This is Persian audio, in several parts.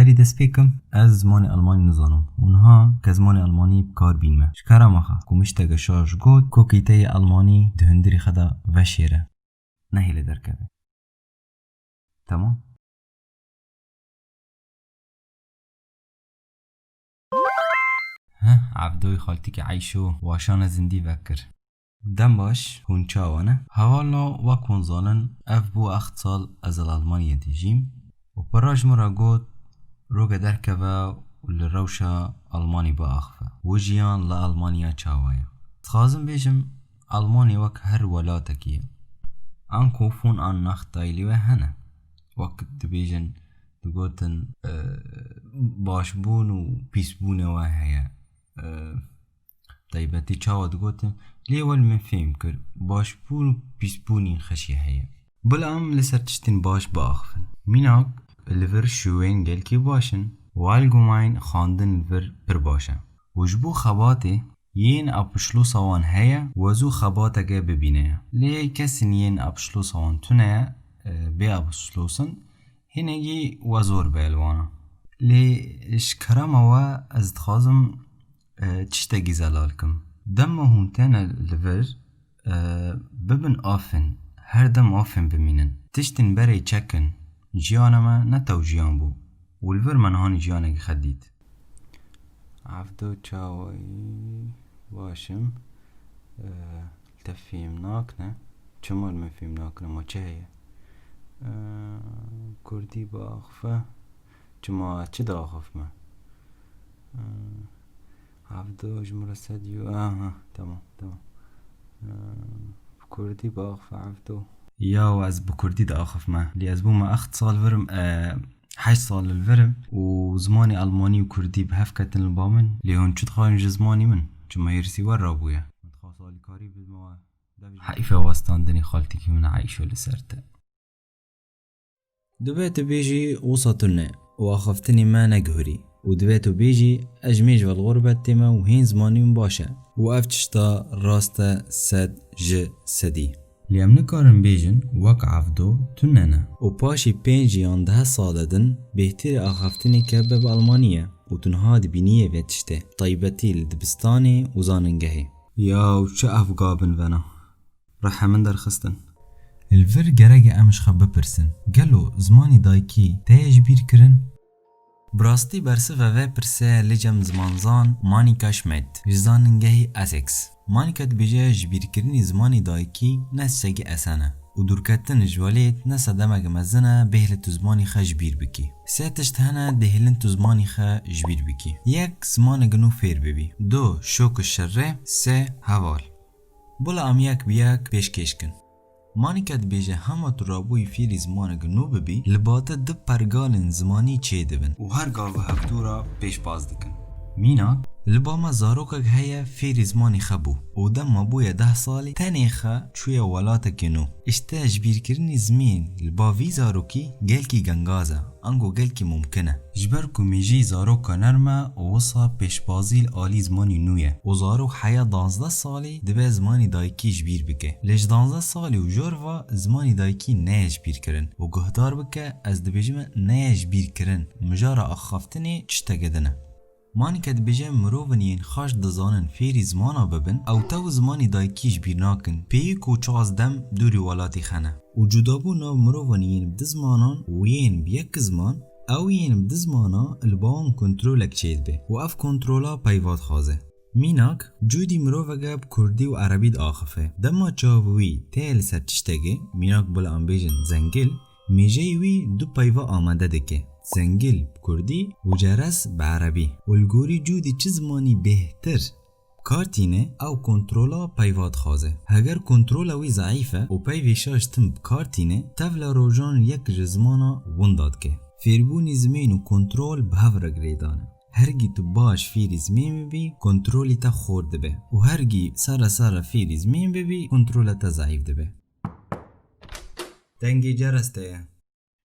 بری دست پیکم از زمان آلمانی نزانم اونها که زمان آلمانی بکار بینمه شکرم آخه کمشتگه شارژ گود کوکیته آلمانی دهندری خدا وشیره نهیله درکبه تمام ها عبدوی خالتی که عیشو واشان زندی وکر دم باش هون چاوانه حوالا وکون زانن اف بو 8 سال از الالمانیه دیجیم و پراج مرا گود روگه درکبه ولی روشا آلمانی با اخفه و جیان لا آلمانیا چاوایا تخازم بیجم آلمانی وک هر ولاتکیه انکو فون آن نخت دایلیوه هنه وقت دبیجن دگوتن باش بون و پیس بونه و هیا طيبتي چاوا دگوتن لیول من فهم کر باش بون و پیس بونی خشی هیا بلام لسر تشتین باش باخفن میناک الفر شوین گل کی باشن والگوماین خاندن الفر پر باشن وجبو خباته ين أبشلو صوان هيا وزو خباتك ببينيا ليه كسن ين أبشلو صوان تنيا بي أبشلوسن هنگي وزور بيلوانا ليه اشكرموا از تخازم تشتاقي زلالكم دم هونتانا لفر ببن آفن هر دم آفن بمينن تشتن بري چكن جيانما نتو جيان بو والفر منهاني جيانك خديد عفدو چاوي باشم تفهم ناکنه چمال مفهم ناکنه ما چه هیه کردی با اخفه چما چه دا اخف ما عفدو جمره سدیو تمام کردی با اخفه عفدو یا از بکردی دا اخف ما لی از بو ما 8 سال ورم 8 سال الورم و زماني ألماني وكردي بهفكة البامن ليهون شد خارج زماني من جما يرسي ورا بويا متخاصالي كاري بالموا حقيفة واستاندني خالتي كي من عايشو لسرته دبيتو بيجي وسطنا واخفتني ما نقهري ودبيتو بيجي أجميج والغربة تيما وهين زماني مباشا وأفتشتا راستا سد سدي لیم نکارم بیجن وک عفدو تننه و پاشی 5 یا 10 ساله دن بهتر آخفتنی که به آلمانیه و تنها دبینیه ویتشته طیبتی لدبستانی و زاننگهی یا و چه افقابن ونا رحمن در خستن الفر گرگ امش خب بپرسن گلو زمانی دایکی تیج بیر کرن براستی برسه و پرسه لجم زمانزان مانیکا شمید وزاننگهی اسکس مانیکا دبیجه جبیر کرنی زمانی دایکی نسچگی اسانه و دورکتن جوالیت نسا دمگ مزنه بهل تو زمانی خا جبیر بکی سیتشت هنه دهلن تو زمانی خا جبیر بکی یک زمان گنو فیر ببی دو شوک الشره سه حوال بلا ام یک بیاک پیشکش کن مانیکا دبیجه همه تو رابوی فیری زمان گنو ببی لباته دو پرگالن زمانی چه دبن و هر گاوه هفتورا پیش باز دکن مینا لباما زاروکک هيا فيري زماني خبو ودم ابويا 10 سالي تاني خا شوية ولاتك ينو اشتاج بيركرني زمين لبا في زاروكي جالكي جنغازا انگو جالكي ممكنة جبركو ميجي زاروكا نرمه ووصا پیش بازی آلی زمانی نویه و زاروک حيا 12 سالي دبا زماني دايكي جبير بكه ليش 12 سالي و جوروا زماني دايكي نايش بير کرن و گهدار بكه از دبيجمه نايش بير کرن مجارا اخافتني چشتگدنه مانیکا دبیجه مروونین خاش دزانن فیری زمانا ببن او تو زمانی دایکیش بیر ناکن پیک و چاز دم دوری والاتی خانه و جدابو ناو مروونین بدزمانان و ین بیک زمان او ین بدزمانا الباون کنترولک چید به و اف کنترولا پیوات خوازه میناک جودی مرووگه بکردی و عربی آخفه دما چاووی تیل سر چشتگه میناک بلا انبیجن زنگل میجهوی دو پیوا آمده دکه زنگل بكردي وجرس بعربي والجوري جودي چزماني بهتر كارتينه او كنترولا بايوات خازه هگر كنترولا وي ضعيفه و بايوشاش تم بكارتينه تفلا روجان يك جزمانا ونداد که فيربوني زمين و كنترول بهفر گريدانه هرگي تو باش فيري زمين ببي كنترولي تا خورد به و هرگي سارا فيري زمين ببي كنترولا تا ضعيف دبه دنگي جرس تايه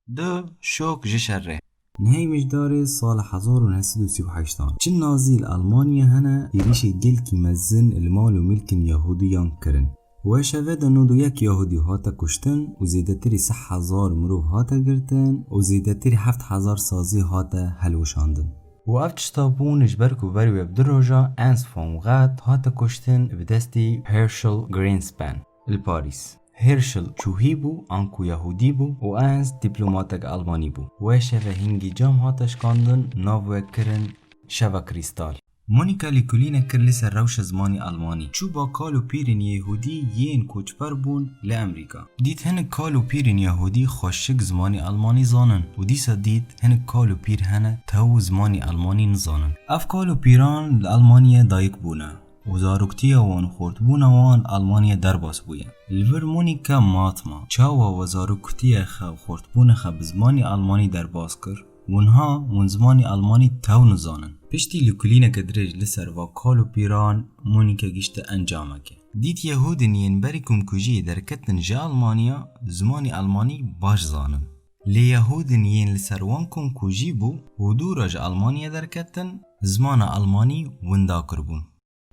دو شوك جشره نهاية مجداري سال 1938 چن نازي الألمانيا هنا يريش جلكي مزن المال وملك يهوديان كرن و شوه ده 91 یهودی هاتا کشتن و زیدتری 3,000 مروف هاتا گرتن و زیدتری 7,000 سازی هاتا هلوشاندن. و افتشتا بونش برکو بری بدر روژا انس فانغات هاتا کشتن بدستی هرشل گرینسپن الپاریس. هرشل چوهی بو آنکو یهودی بو و انس دیپلوماتک آلمانی بو و شوه هنگی جام هاتش کاندن ناوه کرن شوه کریستال. مونیکا لیکولینه کر لسر روش زمانی آلمانی چو با کالو پیرین یهودی یین کوچبر بون لامریکا. دیت هنگ کالو پیرین یهودی خوشک زمانی آلمانی زانن و دیسا دیت هنگ کالو پیر هنه تو زمانی آلمانی نزانن. اف کالو پیران لالمانیا دایک بونه و زاروکتیا وان خورد بونه وان آلمانیا درباس بویه. الور مونیکا ماتما چاوا و زاروکتیا خو خورد بونه خو بزمانی آلمانی درباس کر ونها ون زمانی آلمانی تو نزانن. پشتی لیکولینه کدرج لسر و کالو پیران مونیکا گشت انجامه که. دیت یهودن ین بری کمکوژی درکتن جا آلمانیا زمانی آلمانی باش زانن. لی یهودن ین لسر وان کمکوژی بو و دورج آلمانیا درکتن زمان آلمانی وندا کربون.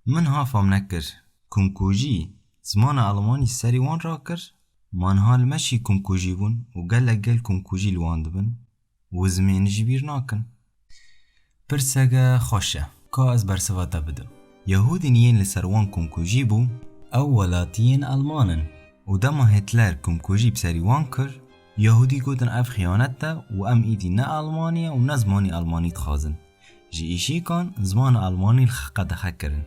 من هافم نکر کمکوژی زمان آلمانی سری وان را کر من حال مشی کمکوژی بون و گل کمکوژی لواند بن و زمین جبیر ناکن. پرسگه خوشه که از برسواتا بدم. یهودین ین لسر وان کمکوژی بو او ولاتین آلمانن و دما هتلر کمکوژی بسری وان کر یهودی گوتن اف خیانت تا و ام ایدی نه آلمانیا و نه زمانی آلمانی تخازن جی ایشی کان زمان آلمانی الخقه دخه کرن.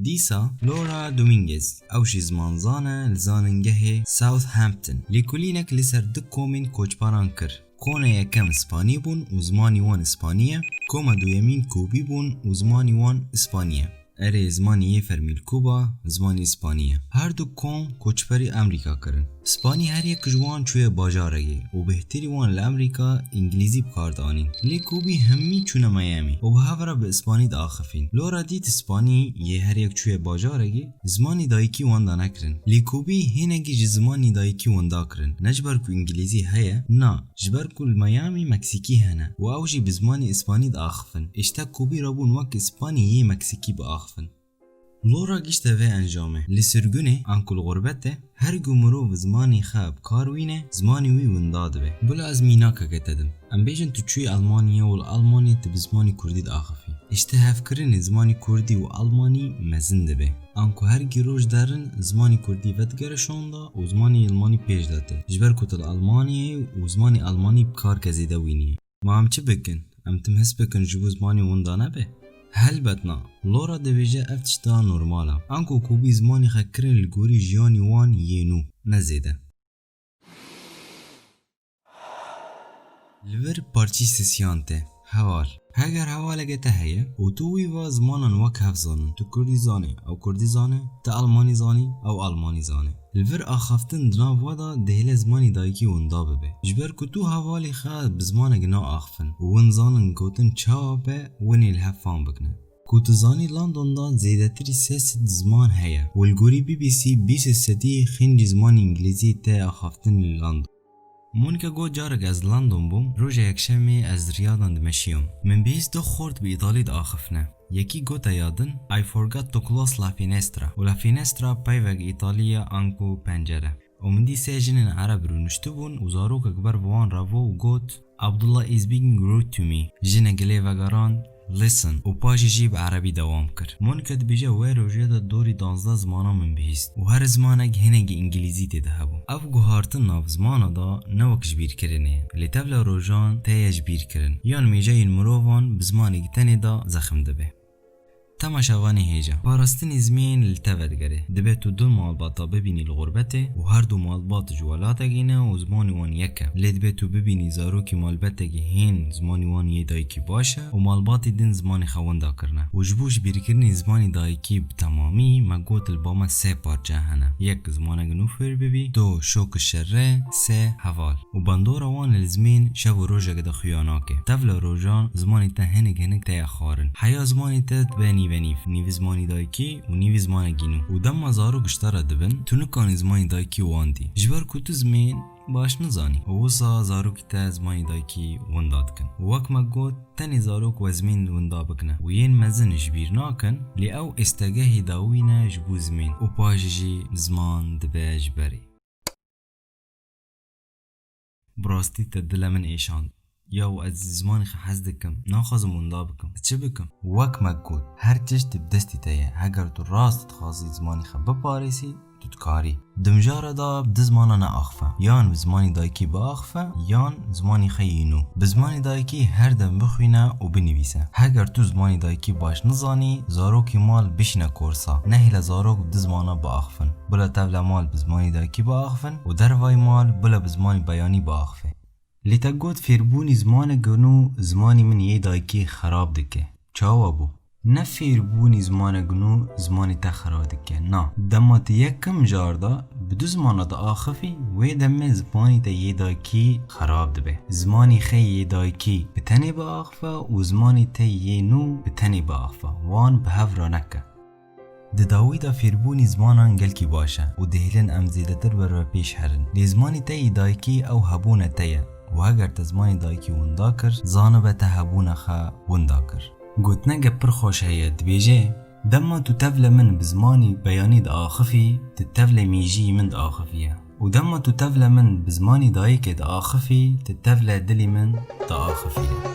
دیسا لورا دومینگز اوشی زمانزانه لزاننگه ساوث همپتن لیکولینک لسر دکومین کوچپاران کر. کونه یکم اسپانی بون و زمانی وان اسپانیه کوما دویمین کوبی بون و زمانی وان اسپانیه اره زمانی یه فرمیل کوبا زمانی اسپانیه هر دو کون کوچپری امریکا کرن. اسپانی هر یک جوان چوی باجارگه و بهتری وان لامریکا انگلیزی بکاردانین لی کوبی همی چونه میامی و به هفره به اسپانی دا آخفین. لورا دیت اسپانی یه هر یک چوی باجارگه زمانی دایکی وان دا نکرن لی کوبی هینگی زمانی دایکی وان دا کرن نجبر کو انگلیزی هیا نا جبر کو میامی مکسیکی هنه و اوجی بزمانی اسپانی دا آخفن اشتا کوبی رابون وک اسپانی یه مکسیکی با آخفن. لورا گشته و انجامه لسرگونه انکل غربته هر گمرو و زمانی خواب کاروینه زمانی وی ونداده به بلا از میناکا گتدم ام بیجن تو چوی آلمانیا و الالمانی تب زمانی کردی دا آخفی اشته هفکرین زمانی کردی و آلمانی مزنده به انکو هر گیروش دارن زمانی کردی ودگرشونده و زمانی آلمانی پیش داده جبر کتل آلمانی و زمانی آلمانی بکار کزیده وینیه. ما هم چه بکن؟ ام تم حس بکن جبو زمانی وندانه به؟ هلبتنا لورا دویجه افتشتا نورمالا انکو کوبی زمانی خکرین لگوری جیانی وان یینو نزیده. لور پارچی سسیانته حوال هگر حوالگه تهیه و توی و زمانان وک حفظانن تو کردی زانه او کردی زانه تا آلمانی زانی او آلمانی زانه لور آخفتن دنا ودا دهیل زمانی دایکی وندا ببه جبر که تو حوالی خواه بزمانه گنا آخفن و ون زانن گوتن چاوا به ونی الحفان بکنه کوت زانی لندن دا زیدتری 300 زمان هیا و الگوری BBC 20 سدی خنج زمان انگلیزی تا آخفتن لندن. مونیکا گو جارگ از لندن بوم روز یکشنبه از ریادان دمشیوم من بیست دو خورد به ایتالی دا آخفنه یکی گوتا یادن I forgot to close la finestra و la finestra پیوگ ایتالیا انکو پنجره و من دی سیجنین عرب رو نشتو بون و زاروک اکبر بوان راوو و گوت Abdullah is being rude to me جنه گلی وگران listen و پاش جیب عربی دوام کرد. مونیکا دبیجه وی روژه دا دوری 12 زمانا من بهیست و هر زمانک هنگ انگلیزی تیده هبو. اف گوهارتن ناف زمانا دا نوک جبیر کرنه لی تبلا روژان تایه جبیر کرن یان میجه این مروفان بزمانک تنی دا زخم دبه. تماشاوانی هیجا پارستنی زمین لتفت گره دبه تو دو مالباتا ببینی الغربته و هر دو مالبات جوالاتا گینه و زمانی وان یکه لدبه تو ببینی زاروکی مالباتا گی هین زمانی وان یه دایکی باشه و مالباتی دین زمانی خوانده کرنه و جبوش بیرکرنی زمانی دایکی بتمامی مگوت الباما 3 پارچه هنه یک زمانه گنوفر ببی 2 شوک شره 3 حوال و بندورا وان الزمین شب و روژه گده خیاناکه تفل روژان زمانی تا هنگ تا خارن حیا زمانی تا بنی نیو زمانی دایکی و نیو زمان گینو و دم مزارو گشتاره دبن تو نکانی زمانی دایکی واندی جبر کتو زمین باش نزانی ووسا زاروك تا زمانی دایکی ونداد کن وک ما گوت تنی زاروک وزمین وندا بکنه و ین مزن جبیر ناکن لی او استگاهی داوینه جبو زمین و پاججی زمان دبه جبری براستی تدل من ایشاند یا و از زمانی خی حز دکم ناخوازم وندا بکم چه بکم وک ما گوت هر چشت بدستی تایه اگر تو راست تخوازی زمانی خی بپارسی تکاری دمجاره دا بدزمانا ناخفه یان بزمانی دایکی باخفه یان زمانی خیینو بزمانی دایکی هر دم بخوینه و بنویسه اگر تو زمانی دایکی باش نزانی زاروکی مال بشنه کورسا نهیل زاروک بدزمانا باخفن بلا تبل مال بزمانی دایکی باخفن و دروای مال بلا بزمانی بیانی باخفه لیتا گوت فیربونی زمان گنو زمانی من یه دایکی خراب دکه چاوا بو نه فیربونی زمان گنو زمانی تا خراب دکه نه دما تا یکم جاردا بدو زمانا دا آخفی و دم زمانی تا یه دایکی خراب دبه زمانی خی یه دایکی بتنی با آخفه و زمانی تا یه نو بتنی با آخفه وان به هفرا نکه داوی دا فیربونی زمانان گلکی باشه و دهیلن ام زیده تر بر پیش هرن لی زمانی تا یه دایکی او هبونه تایه و اگر تا زمانی دایکی وندا کر زانو به تا هبونه خا وندا کر گوت نگه پر خوش هید بیجه دما تو تفل من بزمانی بیانی دا آخفی تتفل میجی من دا آخفیه و دما تو تفل من بزمانی دایک دا آخفی تتفل دلی من دا آخفیه